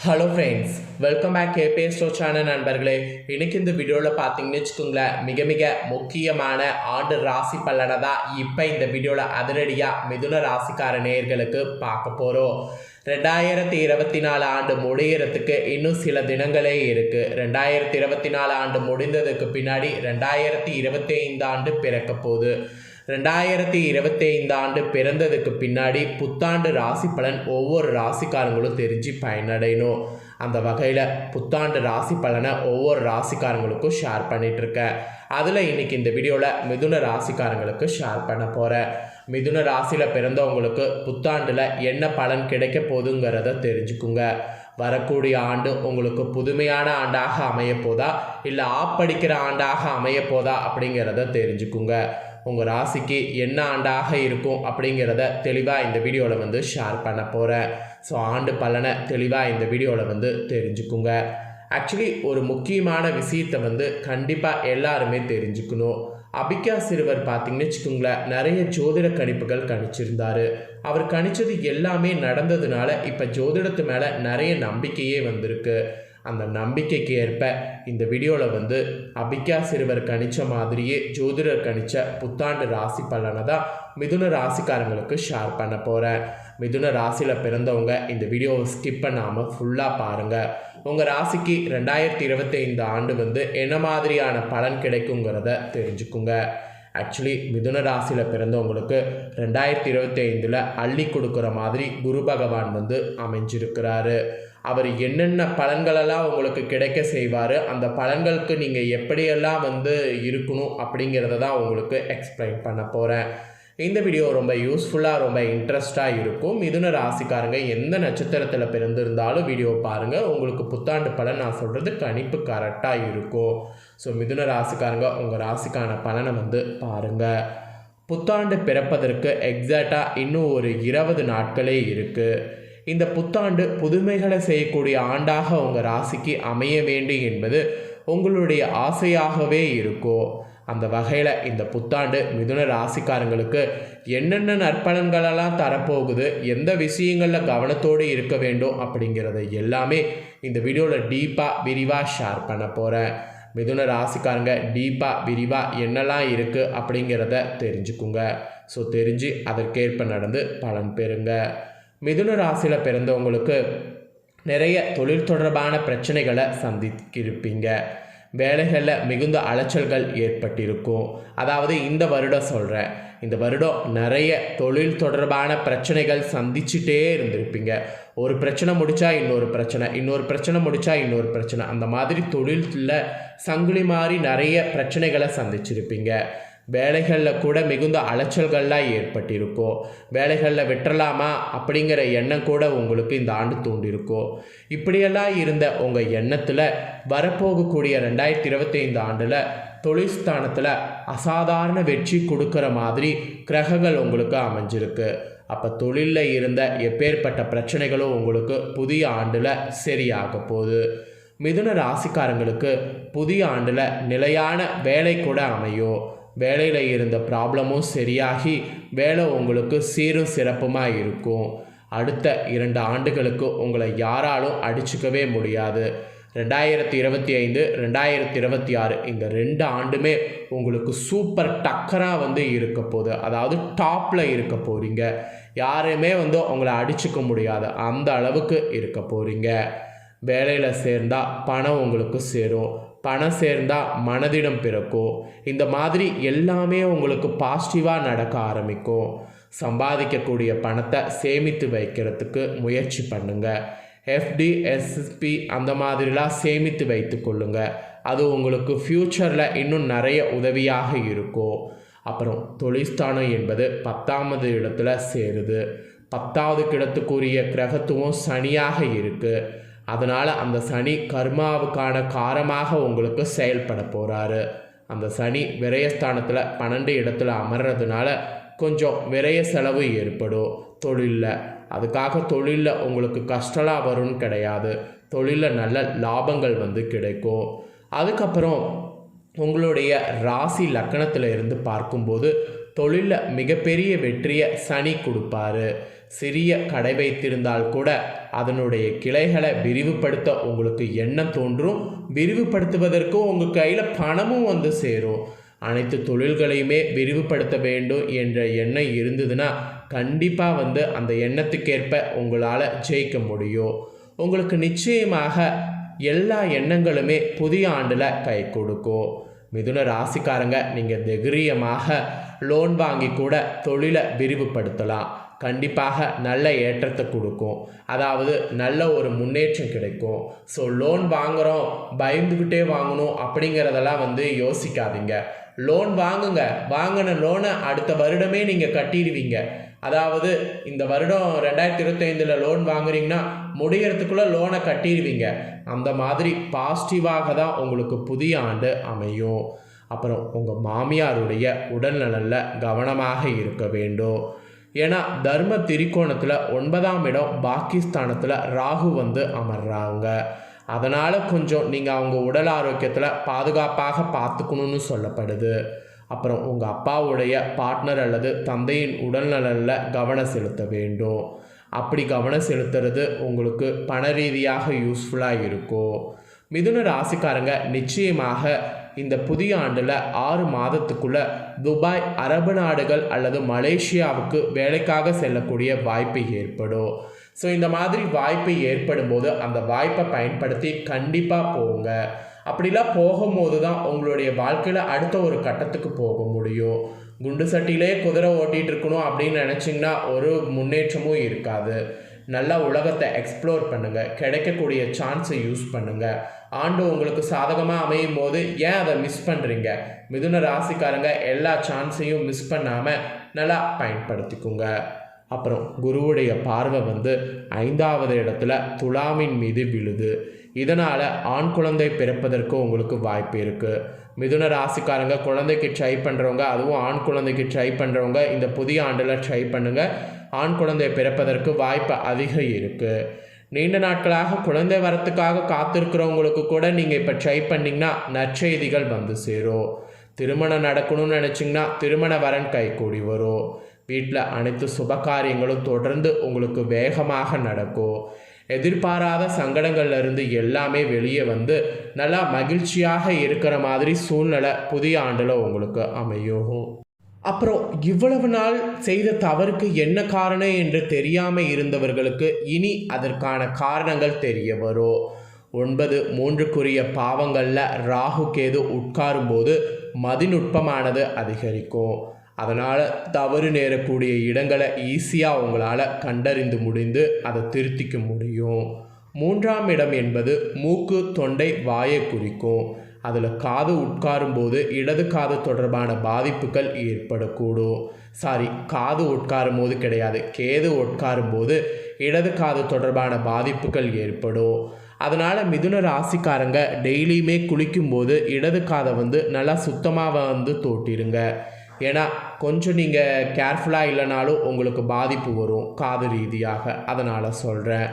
Hello friends, welcome back KPS show channel நண்பர்களே. இன்னைக்கு இந்த வீடியோவில் பார்த்தீங்கன்னு வச்சுக்கோங்களேன், மிக மிக முக்கியமான ஆண்டு ராசி பலனை தான் இப்போ இந்த வீடியோவில் அதிரடியாக மிதுன ராசிக்கார நேயர்களுக்கு பார்க்க போகிறோம். 2024 ஆண்டு முடிகிறதுக்கு இன்னும் சில தினங்களே இருக்குது. 2024 ஆண்டு முடிந்ததுக்கு பின்னாடி 2025 ஆண்டு பிறக்க போகுது. 2025 ஆண்டு பிறந்ததுக்கு பின்னாடி புத்தாண்டு ராசி பலன் ஒவ்வொரு ராசிக்காரங்களும் தெரிஞ்சு பயனடையணும். அந்த வகையில் புத்தாண்டு ராசி பலனை ஒவ்வொரு ராசிக்காரங்களுக்கும் ஷேர் பண்ணிகிட்ருக்கேன். அதில் இன்றைக்கி இந்த வீடியோவில் மிதுன ராசிக்காரங்களுக்கு ஷேர் பண்ண போகிறேன். மிதுன ராசியில் பிறந்தவங்களுக்கு புத்தாண்டில் என்ன பலன் கிடைக்க போகுதுங்கிறத தெரிஞ்சுக்குங்க. வரக்கூடிய ஆண்டு உங்களுக்கு புதுமையான ஆண்டாக அமைய போதா இல்லை ஆப்படிக்கிற ஆண்டாக அமைய போதா அப்படிங்கிறத தெரிஞ்சுக்குங்க. உங்கள் ராசிக்கு என்ன ஆண்டாக இருக்கும் அப்படிங்கிறத தெளிவாக இந்த வீடியோவில் ஷேர் பண்ண போகிறேன். ஸோ ஆண்டு பலனை தெளிவாக இந்த வீடியோவில் தெரிஞ்சுக்குங்க. ஆக்சுவலி ஒரு முக்கியமான விஷயத்தை கண்டிப்பாக எல்லாருமே தெரிஞ்சுக்கணும். அபிகா சிறுவர் பார்த்தீங்கன்னு வச்சுக்கோங்களேன், நிறைய ஜோதிட கணிப்புகள் கணிச்சிருந்தார். அவர் கணிச்சது எல்லாமே நடந்ததுனால இப்போ ஜோதிடத்து மேலே நிறைய நம்பிக்கையே வந்திருக்கு. அந்த நம்பிக்கைக்கு ஏற்ப இந்த வீடியோவில் அபிகா சிறுவர் கணிச்ச மாதிரியே ஜோதிடர் கணிச்ச புத்தாண்டு ராசி பலனை தான் மிதுன ராசிக்காரங்களுக்கு ஷேர் பண்ண போகிறேன். மிதுன ராசியில் பிறந்தவங்க இந்த வீடியோவை ஸ்கிப் பண்ணாமல் ஃபுல்லாக பாருங்கள். உங்கள் ராசிக்கு 2025 ஆண்டு என்ன மாதிரியான பலன் கிடைக்குங்கிறத தெரிஞ்சுக்குங்க. ஆக்சுவலி மிதுன ராசியில் பிறந்தவங்களுக்கு 2025 அள்ளி கொடுக்குற மாதிரி குரு பகவான் அமைஞ்சிருக்கிறாரு. அவர் என்னென்ன பலன்களெல்லாம் உங்களுக்கு கிடைக்க செய்வார், அந்த பலன்களுக்கு நீங்கள் எப்படியெல்லாம் இருக்கணும் அப்படிங்கிறத தான் உங்களுக்கு எக்ஸ்பிளைன் பண்ண போகிறேன். இந்த வீடியோ ரொம்ப யூஸ்ஃபுல்லாக ரொம்ப இன்ட்ரெஸ்டாக இருக்கும். மிதுன ராசிக்காரங்க எந்த நட்சத்திரத்தில் பிறந்திருந்தாலும் வீடியோ பாருங்கள். உங்களுக்கு புத்தாண்டு பலன் நான் சொல்கிறது கணிப்பு கரெக்டாக இருக்கும். ஸோ மிதுன ராசிக்காரங்க உங்கள் ராசிக்கான பலனை பாருங்கள். புத்தாண்டு பிறப்பதற்கு எக்ஸாக்டாக இன்னும் ஒரு 20 நாட்களே இருக்குது. இந்த புத்தாண்டு புதுமைகளை செய்யக்கூடிய ஆண்டாக உங்கள் ராசிக்கு அமைய வேண்டும் என்பது உங்களுடைய ஆசையாகவே இருக்கும். அந்த வகையில் இந்த புத்தாண்டு மிதுன ராசிக்காரங்களுக்கு என்னென்ன நற்பலன்களெல்லாம் தரப்போகுது, எந்த விஷயங்களில் கவனத்தோடு இருக்க வேண்டும் அப்படிங்கிறத எல்லாமே இந்த வீடியோவில் டீப்பாக விரிவாக ஷேர் பண்ண போகிறேன். மிதுன ராசிக்காரங்க டீப்பாக விரிவாக என்னெல்லாம் இருக்குது அப்படிங்கிறத தெரிஞ்சுக்குங்க. ஸோ தெரிஞ்சு அதற்கேற்ப நடந்து பலன் பெறுங்க. மிதுன ராசியில் பிறந்தவங்களுக்கு நிறைய தொழில் தொடர்பான பிரச்சனைகளை சந்திக்கிருப்பீங்க. வேலைகளில் மிகுந்த அலைச்சல்கள் ஏற்பட்டிருக்கும். அதாவது இந்த வருடம் சொல்கிறேன், இந்த வருடம் நிறைய தொழில் தொடர்பான பிரச்சனைகள் சந்திச்சுட்டே இருந்திருப்பீங்க. ஒரு பிரச்சனை முடித்தா இன்னொரு பிரச்சனை, இன்னொரு பிரச்சனை முடித்தா இன்னொரு பிரச்சனை, அந்த மாதிரி தொழிலில் சங்கிலி மாதிரி நிறைய பிரச்சனைகளை சந்திச்சிருப்பீங்க. வேலைகளில் கூட மிகுந்த அலைச்சல்கள்லாம் ஏற்பட்டிருக்கும். வேலைகளில் விட்டுறலாமா அப்படிங்கிற எண்ணம் கூட உங்களுக்கு இந்த ஆண்டு தூண்டிருக்கும். இப்படியெல்லாம் இருந்த உங்கள் எண்ணத்தில் வரப்போகக்கூடிய 2025 ஆண்டில் தொழில் ஸ்தானத்தில் அசாதாரண வெற்றி கொடுக்குற மாதிரி கிரகங்கள் உங்களுக்கு அமைஞ்சிருக்கு. அப்போ தொழிலில் இருந்த எப்பேற்பட்ட பிரச்சனைகளும் உங்களுக்கு புதிய ஆண்டில் சரியாக போகுது. மிதுன ராசிக்காரங்களுக்கு புதிய ஆண்டில் நிலையான வேலை கூட அமையும். வேலையில் இருந்த ப்ராப்ளமும் சரியாகி வேலை உங்களுக்கு சீரும் சிறப்புமாக இருக்கும். அடுத்த 2 ஆண்டுகளுக்கு உங்களை யாராலும் அடிச்சுக்கவே முடியாது. 2025 2026 இந்த 2 ஆண்டுமே உங்களுக்கு சூப்பர் டக்கராக இருக்க போகுது. அதாவது டாப்பில் இருக்க போகிறீங்க. யாரையுமே உங்களை அடிச்சுக்க முடியாது, அந்த அளவுக்கு இருக்க போகிறீங்க. வேலையில் சேர்ந்தால் பணம் உங்களுக்கு சேரும், பணம் சேர்ந்தால் மனதிடம் பிறக்கும். இந்த மாதிரி எல்லாமே உங்களுக்கு பாசிட்டிவாக நடக்க ஆரம்பிக்கும். சம்பாதிக்கக்கூடிய பணத்தை சேமித்து வைக்கிறதுக்கு முயற்சி பண்ணுங்கள். FD SSP அந்த மாதிரிலாம் சேமித்து வைத்து கொள்ளுங்கள். அது உங்களுக்கு ஃப்யூச்சரில் இன்னும் நிறைய உதவியாக இருக்கும். அப்புறம் தொழில்ஸ்தானம் என்பது 10வது இடத்துல சேருது. 10வது இடத்துக்குரிய கிரகத்துவம் சனியாக இருக்குது. அதனால் அந்த சனி கர்மாவுக்கான காரமாக உங்களுக்கு செயல்பட போகிறாரு. அந்த சனி விரயஸ்தானத்தில் 12 இடத்துல அமர்றதுனால கொஞ்சம் விரய செலவு ஏற்படும் தொழிலில். அதுக்காக தொழிலில் உங்களுக்கு கஷ்டலாம் வரும்னு கிடையாது. தொழிலில் நல்ல லாபங்கள் கிடைக்கும். அதுக்கப்புறம் உங்களுடைய ராசி லக்கணத்தில் இருந்து பார்க்கும்போது தொழிலில் மிகப்பெரிய வெற்றியை சனி கொடுப்பாரு. சிறிய கடை வைத்திருந்தால் கூட அதனுடைய கிளைகளை விரிவுபடுத்த உங்களுக்கு எண்ணம் தோன்றும். விரிவுபடுத்துவதற்கு உங்கள் கையில் பணமும் வந்து சேரும். அனைத்து தொழில்களையுமே விரிவுபடுத்த வேண்டும் என்ற எண்ணம் இருந்ததுன்னா கண்டிப்பாக அந்த எண்ணத்துக்கேற்ப உங்களால் ஜெயிக்க முடியும். உங்களுக்கு நிச்சயமாக எல்லா எண்ணங்களுமே புதிய ஆண்டில் கை கொடுக்கும். மிதுன ராசிக்காரங்க நீங்கள் தைரியமாக லோன் வாங்கி கூட தொழிலை விரிவுபடுத்தலாம். கண்டிப்பாக நல்ல ஏற்றத்தை கொடுக்கும். அதாவது நல்ல ஒரு முன்னேற்றம் கிடைக்கும். ஸோ லோன் வாங்குகிறோம் பயந்துக்கிட்டே வாங்கணும் அப்படிங்கிறதெல்லாம் யோசிக்காதீங்க. லோன் வாங்குங்க. வாங்கின லோனை அடுத்த வருடமே நீங்கள் கட்டிடுவீங்க. அதாவது இந்த வருடம் 2025 லோன் வாங்குறீங்கன்னா முடிகிறதுக்குள்ளே லோனை கட்டிடுவீங்க. அந்த மாதிரி பாசிட்டிவாக தான் உங்களுக்கு புதிய ஆண்டு அமையும். அப்புறம் உங்கள் மாமியாருடைய உடல்நலனில் கவனமாக இருக்க வேண்டும். ஏன்னா தர்ம திரிகோணத்தில் 9ஆம் இடம் பாகிஸ்தானத்தில் ராகு அமர்றாங்க. அதனால் கொஞ்சம் நீங்கள் அவங்க உடல் ஆரோக்கியத்தில் பாதுகாப்பாக பார்த்துக்கணுன்னு சொல்லப்படுது. அப்புறம் உங்கள் அப்பாவுடைய பார்ட்னர் அல்லது தந்தையின் உடல்நலனில் கவனம் செலுத்த வேண்டும். அப்படி கவனம் செலுத்துறது உங்களுக்கு பண ரீதியாக யூஸ்ஃபுல்லாக இருக்கும். மிதுன ராசிக்காரங்க நிச்சயமாக இந்த புதிய ஆண்டில் 6 மாதத்துக்குள்ளே துபாய், அரபு நாடுகள் அல்லது மலேசியாவுக்கு வேலைக்காக செல்லக்கூடிய வாய்ப்பு ஏற்படும். ஸோ இந்த மாதிரி வாய்ப்பு ஏற்படும் போது அந்த வாய்ப்பை பயன்படுத்தி கண்டிப்பாக போங்க. அப்படிலாம் போகும்போது தான் உங்களுடைய வாழ்க்கையில் அடுத்த ஒரு கட்டத்துக்கு போக முடியும். குண்டு சட்டியிலே குதிரை ஓட்டிகிட்டு இருக்கணும் அப்படின்னு நினச்சிங்கன்னா ஒரு முன்னேற்றமும் இருக்காது. நல்லா உலகத்தை எக்ஸ்ப்ளோர் பண்ணுங்கள். கிடைக்கக்கூடிய சான்ஸை யூஸ் பண்ணுங்கள். ஆண்டு உங்களுக்கு சாதகமாக அமையும் போது ஏன் அதை மிஸ் பண்ணுறீங்க? மிதுன ராசிக்காரங்க எல்லா சான்ஸையும் மிஸ் பண்ணாமல் நல்லா பயன்படுத்திக்குங்க. அப்புறம் குருவுடைய பார்வை 5ஆவது இடத்துல துலாமின் மீது விழுது. இதனால் ஆண் குழந்தை பிறப்பதற்கு உங்களுக்கு வாய்ப்பு இருக்குது. மிதுன ராசிக்காரங்க குழந்தைக்கு ட்ரை பண்ணுறவங்க, அதுவும் ஆண் குழந்தைக்கு ட்ரை பண்ணுறவங்க இந்த புதிய ஆண்டில் ட்ரை பண்ணுங்கள். ஆண் குழந்தை பிறப்பதற்கு வாய்ப்பு அதிகம் இருக்குது. நீண்ட நாட்களாக குழந்தை வரத்துக்காக காத்திருக்கிறவங்களுக்கு கூட நீங்கள் இப்போ ட்ரை பண்ணிங்கன்னா நற்செய்திகள் சேரும். திருமணம் நடக்கணும்னு நினச்சிங்கன்னா திருமண வரன் கைகூடி வரும். வீட்டில் அனைத்து சுபகாரியங்களும் தொடர்ந்து உங்களுக்கு வேகமாக நடக்கும். எதிர்பாராத சங்கடங்கள்லேருந்து எல்லாமே வெளியே நல்லா மகிழ்ச்சியாக இருக்கிற மாதிரி சூழ்நிலை புதிய ஆண்டில் உங்களுக்கு அமையும். அப்புறம் இவ்வளவு நாள் செய்த தவறுக்கு என்ன காரணம் என்று தெரியாமல் இருந்தவர்களுக்கு இனி அதற்கான காரணங்கள் தெரிய வரும். 9 பாவங்களில் ராகு கேது உட்காரும்போது மதிநுட்பமானது அதிகரிக்கும். அதனால் தவறு நேரக்கூடிய இடங்களை ஈஸியாக உங்களால் கண்டறிந்து முடிந்து அதை திருத்திக்க முடியும். 3ஆம் இடம் என்பது மூக்கு, தொண்டை, வாயை குறிக்கும். அதில் காது உட்காரும்போது இடது காது தொடர்பான பாதிப்புகள் ஏற்படக்கூடும். காது உட்காரும் போது கிடையாது, கேது உட்காரும்போது இடது காது தொடர்பான பாதிப்புகள் ஏற்படும். அதனால் மிதுன ராசிக்காரங்க டெய்லியுமே குளிக்கும்போது இடது காதை நல்லா சுத்தமாக தோட்டிடுங்க. ஏன்னா கொஞ்சம் நீங்கள் கேர்ஃபுல்லாக இல்லைனாலும் உங்களுக்கு பாதிப்பு வரும் காது ரீதியாக. அதனால் சொல்கிறேன்.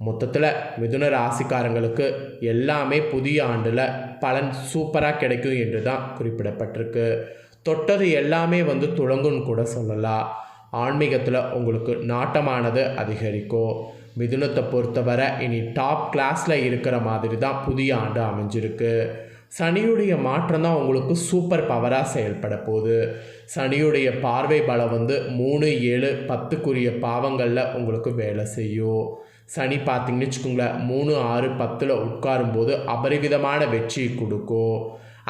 மொத்தத்தில் மிதுன ராசிக்காரங்களுக்கு எல்லாமே புதிய ஆண்டில் பலன் சூப்பராக கிடைக்கும் என்று தான் குறிப்பிடப்பட்டிருக்கு. தொட்டது எல்லாமே துளங்குன்னு கூட சொல்லலாம். ஆன்மீகத்தில் உங்களுக்கு நாட்டமானது அதிகரிக்கும். மிதுனத்தை பொறுத்தவரை இனி டாப் கிளாஸில் இருக்கிற மாதிரி தான் புதிய ஆண்டு அமைஞ்சிருக்கு. சனியுடைய மாற்றம் தான் உங்களுக்கு சூப்பர் பவராக செயல்பட போகுது. சனியுடைய பார்வை பலம் 3, 7, 10 பாவங்களில் உங்களுக்கு வேலை செய்யும். சனி பார்த்திங்கன்னு வச்சுக்கோங்களேன் 3, 6, 10 உட்காரும்போது அபரிவிதமான வெற்றியை கொடுக்கும்.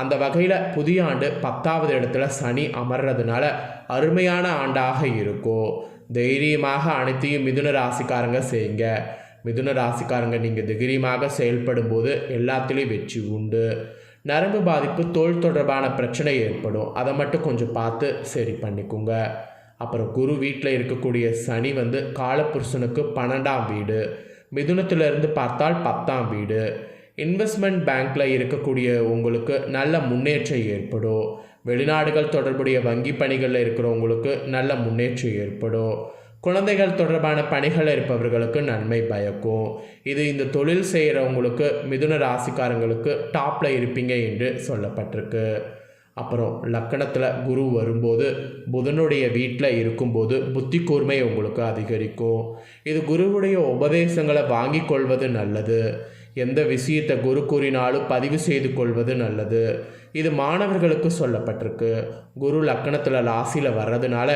அந்த வகையில் புதிய ஆண்டு 10ஆவது இடத்துல சனி அமர்றதுனால அருமையான ஆண்டாக இருக்கும். தைரியமாக அனைத்தையும் மிதுன ராசிக்காரங்க செய்யுங்க. மிதுன ராசிக்காரங்க நீங்கள் தைரியமாக செயல்படும் போது எல்லாத்துலேயும் வெற்றி உண்டு. நரம்பு பாதிப்பு, தோல் தொடர்பான பிரச்சனை ஏற்படும். அதை மட்டும் கொஞ்சம் பார்த்து சரி பண்ணிக்கோங்க. அப்புறம் குரு வீட்டில் இருக்கக்கூடிய சனி காலபுருஷனுக்கு 12ஆம் வீடு. மிதுனத்திலிருந்து பார்த்தால் 10ஆம் வீடு. இன்வெஸ்ட்மெண்ட் பேங்க்கில் இருக்கக்கூடிய உங்களுக்கு நல்ல முன்னேற்றம் ஏற்படும். வெளிநாடுகள் தொடர்புடைய வங்கி பணிகளில் இருக்கிறவங்களுக்கு நல்ல முன்னேற்றம் ஏற்படும். குழந்தைகள் தொடர்பான பணிகள் இருப்பவர்களுக்கு நன்மை பயக்கும். இது இந்த தொழில் செய்கிறவங்களுக்கு மிதுன ராசிக்காரங்களுக்கு டாப்பில் இருப்பீங்க என்று சொல்லப்பட்டிருக்கு. அப்புறம் லக்கணத்தில் குரு வரும்போது புதனுடைய வீட்டில் இருக்கும்போது புத்தி கூர்மை உங்களுக்கு அதிகரிக்கும். இது குருவுடைய உபதேசங்களை வாங்கி கொள்வது நல்லது. எந்த விஷயத்தை குரு கூறினாலும் பதிவு செய்து கொள்வது நல்லது. இது மாணவர்களுக்கு சொல்லப்பட்டிருக்கு. குரு லக்கணத்தில் ராசியில் வர்றதுனால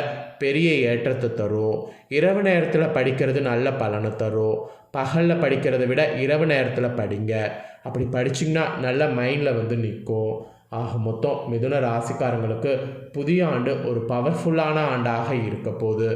பெரிய ஏற்றத்தை தரும். இரவு நேரத்தில் படிக்கிறது நல்ல பலனை தரும். பகலில் படிக்கிறத விட இரவு நேரத்தில் படிங்க. அப்படி படிச்சிங்கன்னா நல்ல மைண்டில் வந்து நிற்கும். ஆக மொத்தம் மிதுன ராசிக்காரங்களுக்கு புதிய ஆண்டு ஒரு பவர்ஃபுல்லான ஆண்டாக இருக்க போகுது.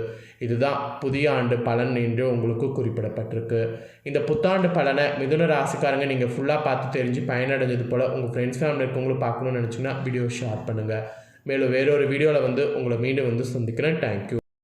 இதுதான் புதிய ஆண்டு பலன் என்று உங்களுக்கு குறிப்பிடப்பட்டிருக்கு. இந்த புத்தாண்டு பலனை மிதுன ராசிக்காரங்க நீங்கள் ஃபுல்லாக பார்த்து தெரிஞ்சு பயனடைஞ்சது போல் உங்கள் ஃப்ரெண்ட்ஸ் ஃபேமிலி இருக்கவங்களும் பார்க்கணுன்னு நினச்சிங்கன்னா வீடியோ ஷேர் பண்ணுங்கள். மேலும் வேறொரு வீடியோவில் வந்து உங்களை மீண்டும் வந்து சந்திக்கிறேன். தேங்க்யூ.